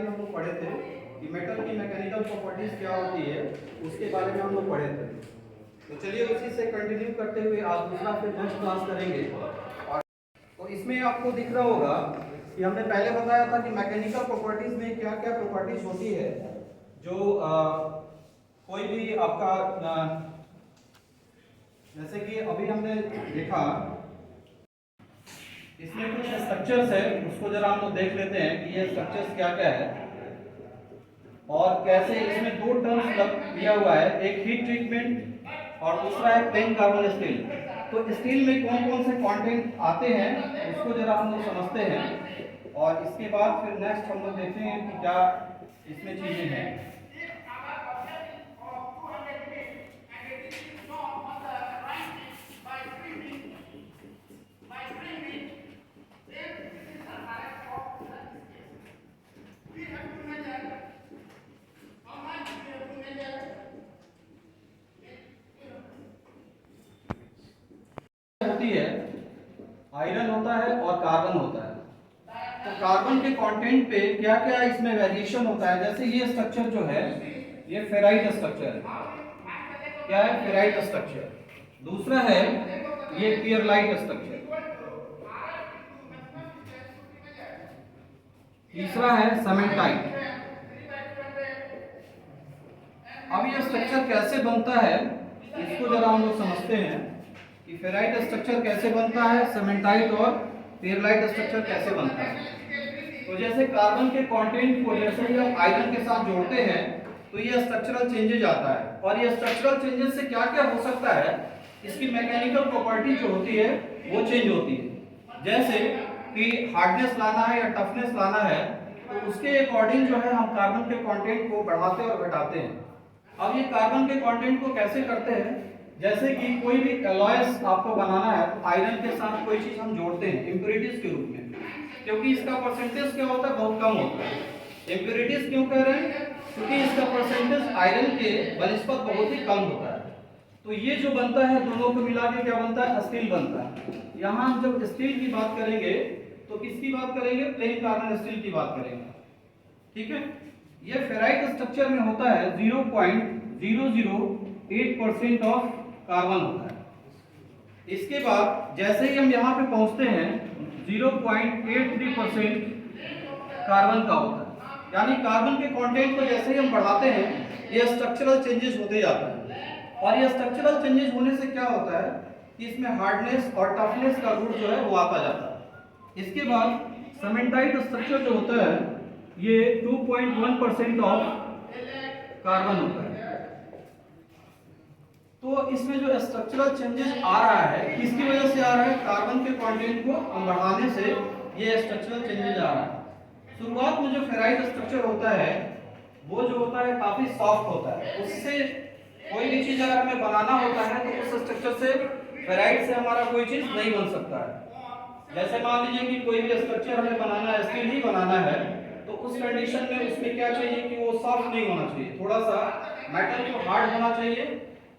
में हम लोग पढ़े थे कि मेटल की मैकेनिकल प्रॉपर्टीज क्या होती है, उसके बारे में हम लोग पढ़े थे। तो चलिए उसी से कंटिन्यू करते हुए आज दूसरा फिर नेक्स्ट क्लास करेंगे। और तो इसमें आपको दिख रहा होगा कि हमने पहले बताया था कि मैकेनिकल प्रॉपर्टीज में क्या क्या प्रॉपर्टीज होती है। जो कोई भी आपका जैसे कि अभी हमने देखा इसमें कुछ स्ट्रक्चर्स है, उसको जरा हम लोग देख लेते हैं कि ये स्ट्रक्चर्स क्या क्या है और कैसे। इसमें दो टर्म्स दिया हुआ है, एक हीट ट्रीटमेंट और दूसरा है प्लेन कार्बन स्टील। तो स्टील में कौन कौन से कंटेंट आते हैं उसको जरा हम लोग समझते हैं और इसके बाद फिर नेक्स्ट हम लोग देखते हैं कि क्या इसमें चीजें हैं। होती है आयरन होता है और कार्बन होता है। तो कार्बन के कंटेंट पे क्या क्या इसमें वेरिएशन होता है। जैसे ये स्ट्रक्चर जो है ये फेराइट स्ट्रक्चर है। क्या है? Ferrite structure. दूसरा है ये पियरलाइट स्ट्रक्चर। तीसरा है सीमेंटाइट। अब ये स्ट्रक्चर कैसे बनता है इसको जरा हम लोग समझते हैं कि फेराइट स्ट्रक्चर कैसे बनता है, सीमेंटाइट और पियरलाइट स्ट्रक्चर कैसे बनता है। तो जैसे कार्बन के कंटेंट को जैसे ही हम आयरन के साथ जोड़ते हैं तो ये स्ट्रक्चरल चेंजेज आता है। और ये स्ट्रक्चरल चेंजेस से क्या क्या हो सकता है, इसकी मैकेनिकल प्रॉपर्टी जो होती है वो चेंज होती है। जैसे कि हार्डनेस लाना है या टफनेस लाना है तो उसके अकॉर्डिंग जो है हम कार्बन के कंटेंट को बढ़ाते और घटाते हैं। अब ये कार्बन के कंटेंट को कैसे करते हैं, जैसे कि कोई भी एलॉयस आपको बनाना है तो आयरन के साथ कोई चीज हम जोड़ते हैं इंप्योरिटीज के रूप में, क्योंकि इसका परसेंटेज क्या होता है, बहुत कम होता है। इंप्योरिटीज क्यों कह रहे हैं, क्योंकि इसका परसेंटेज आयरन के बनस्पत बहुत ही कम होता है। तो ये जो बनता है दोनों को मिला के क्या बनता है, स्टील बनता है। यहाँ हम जब स्टील की बात करेंगे तो किसकी बात करेंगे, प्लेन कार्बन स्टील की बात करेंगे। ठीक है, ये फेराइट स्ट्रक्चर में होता है 0.008% ऑफ कार्बन होता है। इसके बाद जैसे ही हम यहाँ पे पहुंचते हैं 0.83% कार्बन का होता है। यानी कार्बन के कंटेंट को जैसे ही हम बढ़ाते हैं ये स्ट्रक्चरल चेंजेस होते जाता है। और ये स्ट्रक्चरल चेंजेस होने से क्या होता है कि इसमें हार्डनेस और टफनेस का रूट जो है वो आता जाता है। इसके बाद सीमेंटाइट स्ट्रक्चर जो होता है ये 2.1% ऑफ कार्बन होता है। तो इसमें जो स्ट्रक्चरल चेंजेस आ रहा है किसकी वजह से आ रहा है, कार्बन के कंटेंट को बढ़ाने से ये स्ट्रक्चरल चेंजेस आ रहा है। शुरुआत में जो फेराइट स्ट्रक्चर होता है वो जो होता है काफी सॉफ्ट होता है। उससे कोई भी चीज अगर हमें बनाना होता है तो उस स्ट्रक्चर से फेराइट से हमारा कोई चीज नहीं बन सकता है। जैसे मान लीजिए कि कोई भी स्ट्रक्चर हमें बनाना है, स्टील ही बनाना है, तो उस कंडीशन में उसमें क्या चाहिए कि वो सॉफ्ट नहीं होना चाहिए, थोड़ा सा मेटल को हार्ड होना चाहिए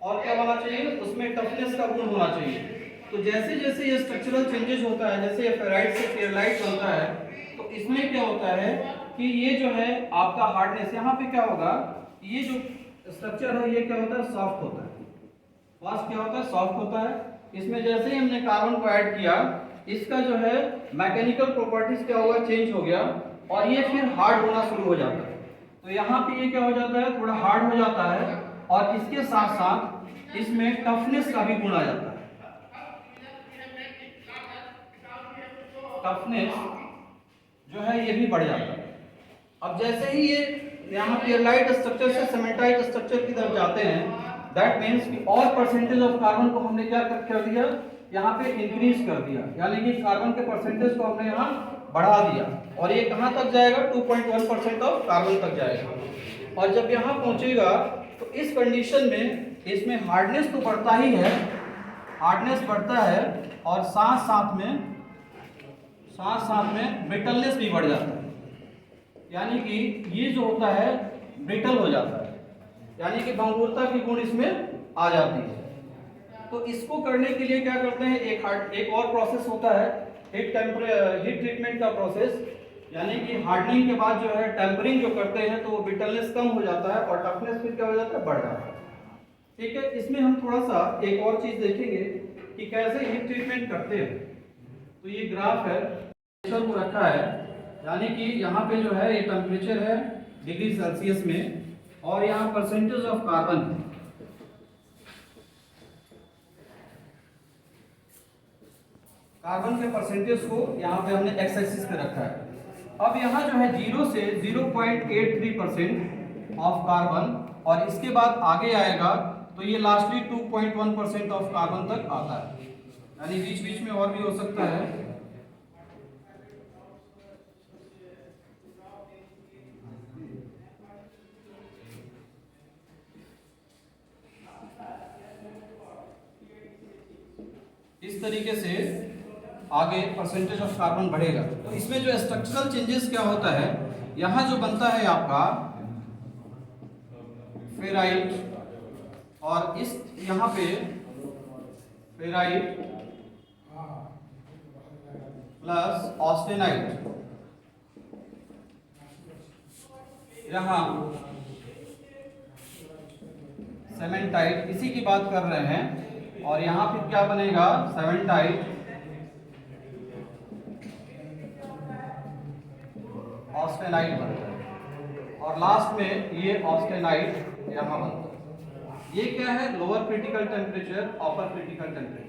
और क्या होना चाहिए, उसमें टफनेस का गुण होना चाहिए। तो जैसे जैसे ये स्ट्रक्चरल चेंजेस होता है, जैसे ये फेराइट से पियरलाइट बनता है तो इसमें क्या होता है कि ये जो है आपका हार्डनेस, यहाँ पे क्या होगा, ये जो स्ट्रक्चर है ये क्या होता है, सॉफ्ट होता है। फर्स्ट क्या होता है, सॉफ्ट होता है। इसमें जैसे ही हमने कार्बन को ऐड किया इसका जो है मैकेनिकल प्रॉपर्टीज क्या हुआ, चेंज हो गया और ये फिर हार्ड होना शुरू हो जाता है। तो यहाँ पे ये क्या हो जाता है, थोड़ा हार्ड हो जाता है और इसके साथ साथ इसमें टफनेस का भी गुण आ जाता है। टफनेस जो है ये भी बढ़ जाता है। अब जैसे ही ये यहाँ पियरलाइट स्ट्रक्चर से सीमेंटाइट स्ट्रक्चर की तरफ जाते हैं, दैट मीन्स कि और परसेंटेज ऑफ कार्बन को हमने क्या कर दिया, यहाँ पे इंक्रीज कर दिया, यानी कि कार्बन के परसेंटेज को हमने यहाँ बढ़ा दिया और ये कहाँ तक जाएगा, 2.1% ऑफ कार्बन तक जाएगा। और जब यहाँ पहुँचेगा तो इस कंडीशन में इसमें हार्डनेस तो बढ़ता ही है, हार्डनेस बढ़ता है और साथ साथ में ब्रिटलनेस भी बढ़ जाता है। यानी कि ये जो होता है ब्रिटल हो जाता है, यानी कि भंगुरता की गुण इसमें आ जाती है। तो इसको करने के लिए क्या करते हैं, एक और प्रोसेस होता है हीट ट्रीटमेंट का प्रोसेस। यानी कि हार्डनिंग के बाद जो है टेम्परिंग जो करते हैं तो वो ब्रिटलनेस कम हो जाता है और टफनेस फिर क्या हो जाता है, बढ़ जाता है। ठीक है, इसमें हम थोड़ा सा एक और चीज देखेंगे कि कैसे हीट ट्रीटमेंट करते हैं। तो ये ग्राफ है, टेम्परेचर को रखा है, यानी कि यहाँ पे जो है ये टेम्परेचर है डिग्री सेल्सियस में और यहाँ परसेंटेज ऑफ कार्बन है। कार्बन के परसेंटेज को यहाँ पे हमने एक्स एक्सिस पे रखा है। अब यहाँ जो है 0 से 0.83% ऑफ कार्बन और इसके बाद आगे आएगा तो ये लास्टली 2.1% ऑफ कार्बन तक आता है, यानी बीच बीच में और भी हो सकता है। इस तरीके से आगे परसेंटेज ऑफ कार्बन बढ़ेगा। तो इसमें जो स्ट्रक्चरल चेंजेस क्या होता है, यहाँ जो बनता है आपका फेराइट और इस यहाँ पे फेराइट प्लस ऑस्टेनाइट, यहाँ सेमेंटाइट, इसी की बात कर रहे हैं। और यहाँ फिर क्या बनेगा, सेमेंटाइट, ऑस्टेनाइट बनता है और लास्ट में ये ऑस्टेनाइट यहाँ बनता है। ये क्या है, लोअर क्रिटिकल टेम्परेचर, अपर क्रिटिकल टेम्परेचर।